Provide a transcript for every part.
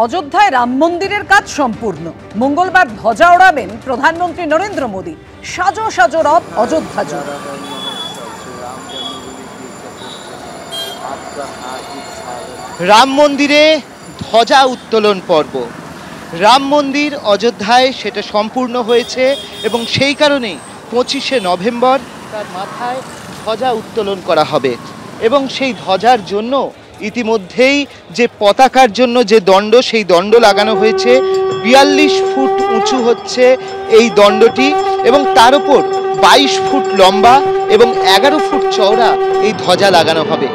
অযোধ্যায় রাম মন্দিরের কাজ সম্পূর্ণ। মঙ্গলবার ধ্বজা ওড়াবেন প্রধানমন্ত্রী নরেন্দ্র মোদী। সাজো সাজো রব অযোধ্যা জুড়ে। রাম মন্দিরে ধ্বজা উত্তোলন পর্ব। রাম মন্দির অযোধ্যায় সেটা সম্পূর্ণ হয়েছে এবং সেই কারণেই 25শে নভেম্বর তার মাথায় ধ্বজা উত্তোলন করা হবে এবং সেই ধ্বজার জন্য ইতিমধ্যেই যে পতাকার জন্য যে দণ্ড, সেই দণ্ড লাগানো হয়েছে। 42 ফুট উঁচু হচ্ছে এই দণ্ডটি এবং তার উপর 22 ফুট লম্বা এবং 11 ফুট চওড়া এই ধ্বজা লাগানো হবে।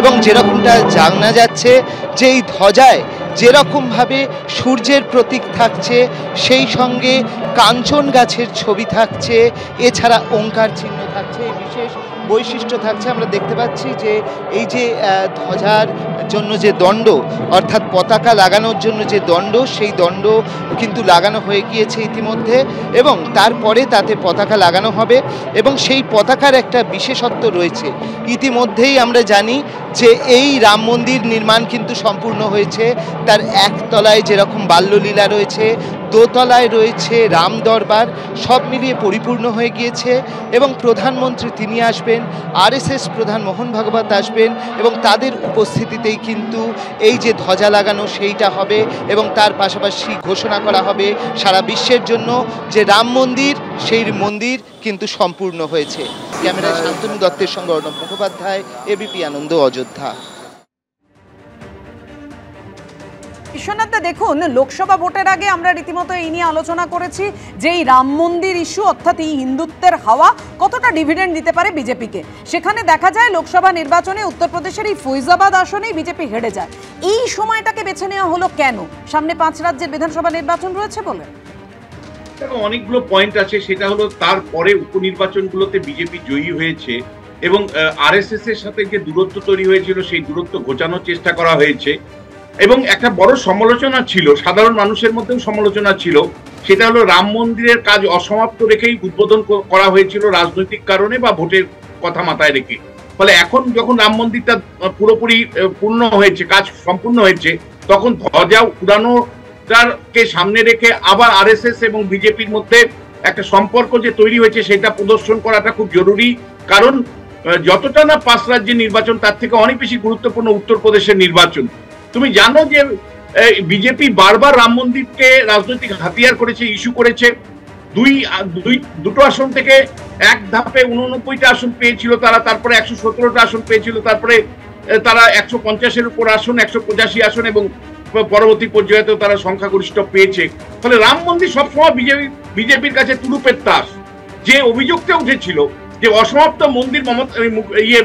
এবং যেরকমটা জানা যাচ্ছে যে এই ধ্বজায় যেরকমভাবে সূর্যের প্রতীক থাকছে, সেই সঙ্গে কাঞ্চন গাছের ছবি থাকছে, এছাড়া ওঙ্কার চিহ্ন থাকছে, এই বিশেষ বৈশিষ্ট্য থাকছে। আমরা দেখতে পাচ্ছি যে এই যে ধ্বজার জন্য যে দণ্ড, অর্থাৎ পতাকা লাগানোর জন্য যে দণ্ড, সেই দণ্ড কিন্তু লাগানো হয়ে গিয়েছে ইতিমধ্যে এবং তারপরে তাতে পতাকা লাগানো হবে এবং সেই পতাকার একটা বিশেষত্ব রয়েছে। ইতিমধ্যেই আমরা জানি যে এই রাম মন্দির নির্মাণ কিন্তু সম্পূর্ণ হয়েছে। তার একতলায় যেরকম বাল্যলীলা রয়েছে, দোতলায় রয়েছে রাম দরবার, সব মিলিয়ে পরিপূর্ণ হয়ে গিয়েছে এবং প্রধানমন্ত্রী তিনি আসবেন, আরএসএস প্রধান মোহন ভাগবত আসবেন এবং তাদের উপস্থিতিতেই কিন্তু এই যে ধ্বজা লাগানো সেইটা হবে এবং তার পাশাপাশি ঘোষণা করা হবে সারা বিশ্বের জন্য যে রাম মন্দির, সেই মন্দির কিন্তু সম্পূর্ণ হয়েছে। ক্যামেরায় শান্তনু দত্তের সঙ্গে অর্ণব মুখোপাধ্যায়, এবিপি আনন্দ, অযোধ্যা। বিশ্বনাথদা, দেখুন, লোকসভা ভোটের আগে আমরা রীতিমতো এই নিয়ে আলোচনা করেছি যে এই রাম মন্দির ইস্যু, অর্থাৎ এই হিন্দুত্বের হাওয়া কতটা ডিভিডেন্ড দিতে পারে বিজেপিকে। সেখানে দেখা যায় লোকসভা নির্বাচনে উত্তরপ্রদেশের এই ফৈজাবাদ আসনেই বিজেপি হেরে যায়। এই সময়টাকে বেছে নেওয়া হলো কেন? সামনে 5 রাজ্যের বিধানসভা নির্বাচন রয়েছে বলে। দেখো, অনেকগুলো পয়েন্ট আছে। সেটা হলো তারপরে উপনির্বাচনগুলোতে বিজেপি জয়ী হয়েছে এবং আরএসএস এর সাথে যে দূরত্ব তৈরি হয়েছিল, সেই দূরত্ব ঘোচানোর চেষ্টা করা হয়েছে এবং একটা বড় সমালোচনা ছিল, সাধারণ মানুষের মধ্যেও সমালোচনা ছিল। সেটা হলো রাম মন্দিরের কাজ অসমাপ্ত রেখেই উদ্বোধন করা হয়েছিল রাজনৈতিক কারণে বা ভোটের কথা মাথায় রেখে। ফলে এখন যখন রাম মন্দিরটা পুরোপুরি পূর্ণ হয়েছে, কাজ সম্পূর্ণ হয়েছে, তখন ধ্বজা উড়ানোটাকে সামনে রেখে আবার আরএসএস এবং বিজেপির মধ্যে একটা সম্পর্ক যে তৈরি হয়েছে সেটা প্রদর্শন করাটা খুব জরুরি। কারণ যতটা না 5 রাজ্যের নির্বাচন, তার থেকে অনেক বেশি গুরুত্বপূর্ণ উত্তরপ্রদেশের নির্বাচন। তুমি জানো যে বিজেপি বারবার রাম মন্দিরকে রাজনৈতিক হাতিয়ার করেছে, ইস্যু করেছে। দুটো আসন থেকে এক ধাপে 89টা আসন পেয়েছিল তারা, তারপরে 117টা আসন পেয়েছিল, তারপরে তারা 150-এর উপর আসন, 185 আসন এবং পরবর্তী পর্যায়েতেও তারা সংখ্যাগরিষ্ঠ পেয়েছে। ফলে রাম মন্দির সবসময় বিজেপির কাছে তুরুপের তাস। যে অভিযোগটা উঠেছিল যে অসমাপ্ত মন্দির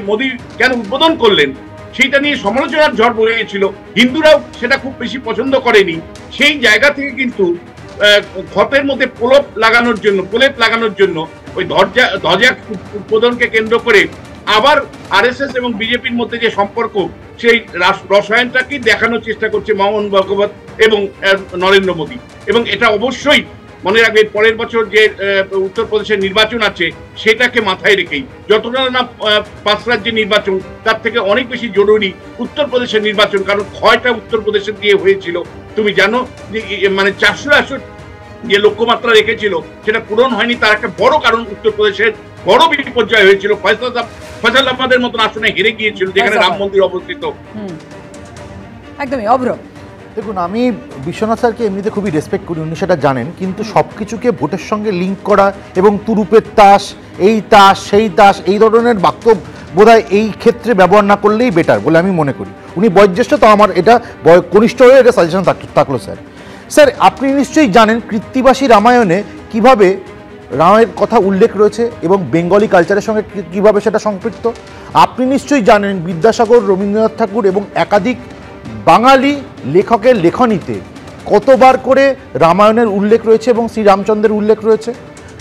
মোদী কেন উদ্বোধন করলেন, সেইটা নিয়ে সমালোচনার ঝড় বয়েছিল। হিন্দুরাও সেটা খুব বেশি পছন্দ করেনি। সেই জায়গা থেকে কিন্তু ক্ষতের মধ্যে প্রলেপ লাগানোর জন্য ওই ধ্বজা উদ্বোধনকে কেন্দ্র করে আবার আরএসএস এবং বিজেপির মধ্যে যে সম্পর্ক, সেই রসায়নটাকেই দেখানোর চেষ্টা করছে মোহন ভাগবত এবং নরেন্দ্র মোদী। এবং এটা অবশ্যই মনে রাখবে, পরের বছর যে উত্তরপ্রদেশের নির্বাচন আছে সেটাকে মাথায় রেখেই, যতটা না 5 রাজ্যের নির্বাচন, তার থেকে অনেক বেশি জরুরি উত্তরপ্রদেশের নির্বাচন। কারণ ক্ষয়টা উত্তরপ্রদেশের দিয়ে হয়েছিল। তুমি জানো যে মানে 400 আসন যে লক্ষ্যমাত্রা রেখেছিল সেটা পূরণ হয়নি। তার একটা বড় কারণ উত্তরপ্রদেশের বড় বিপর্যয় হয়েছিল। ফয়সালাবাদের মতন আসনে হেরে গিয়েছিল, যেখানে রাম মন্দির অবস্থিত। একদমই অভ্র। দেখুন, আমি বিশ্বনাথ স্যারকে এমনিতে খুবই রেসপেক্ট করি, উনি সেটা জানেন, কিন্তু সব কিছুকে ভোটের সঙ্গে লিঙ্ক করা এবং তুরুপের তাস, এই তাস সেই তাস, এই ধরনের বাক্য বোধহয় এই ক্ষেত্রে ব্যবহার না করলেই বেটার বলে আমি মনে করি। উনি বয়োজ্যেষ্ঠ, তো আমার এটা কনিষ্ঠ হয়ে এটা সাজেশন থাকলো। স্যার, আপনি নিশ্চয়ই জানেন কৃত্তিবাসী রামায়ণে কিভাবে রামের কথা উল্লেখ রয়েছে এবং বেঙ্গলি কালচারের সঙ্গে কিভাবে সেটা সম্পৃক্ত। আপনি নিশ্চয়ই জানেন বিদ্যাসাগর, রবীন্দ্রনাথ ঠাকুর এবং একাধিক বাঙালি লেখকের লেখনীতে কতবার করে রামায়ণের উল্লেখ রয়েছে এবং শ্রীরামচন্দ্রের উল্লেখ রয়েছে।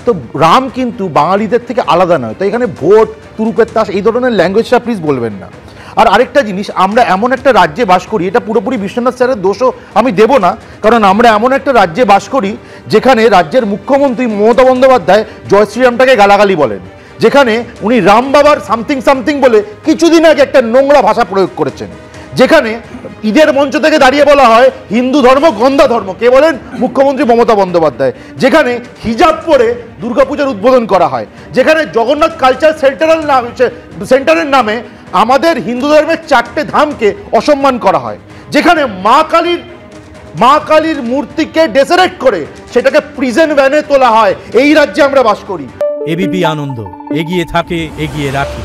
তো রাম কিন্তু বাঙালিদের থেকে আলাদা নয়। তো এখানে ভোট, তুরুপের তাস, এই ধরনের ল্যাঙ্গুয়েজটা প্লিজ বলবেন না। আর আরেকটা জিনিস, আমরা এমন একটা রাজ্যে বাস করি, এটা পুরোপুরি বিশ্বনাথ স্যারের দোষও আমি দেব না, কারণ আমরা এমন একটা রাজ্যে বাস করি যেখানে রাজ্যের মুখ্যমন্ত্রী মমতা বন্দ্যোপাধ্যায় জয় শ্রীরামটাকে গালাগালি বলেন, যেখানে উনি রাম বাবার সামথিং সামথিং বলে কিছুদিন আগে একটা নোংরা ভাষা প্রয়োগ করেছেন। যেখানে ঈদের মঞ্চ থেকে দাঁড়িয়ে বলা হয় হিন্দু ধর্ম গন্ধা ধর্ম, কে বলেন? মুখ্যমন্ত্রী মমতা বন্দ্যোপাধ্যায়। যেখানে হিজাব পরে দুর্গাপূজার উদ্বোধন করা হয়, যেখানে জগন্নাথ কালচার সেন্টারের নামে আমাদের হিন্দু ধর্মের 4টে ধামকে অসম্মান করা হয়, যেখানে মা কালীর মূর্তিকে ডেসেরেট করে সেটাকে প্রিজন ভ্যানে তোলা হয়। এই রাজ্যে আমরা বাস করি। এবিপি আনন্দ, এগিয়ে থাকে, এগিয়ে রাখে।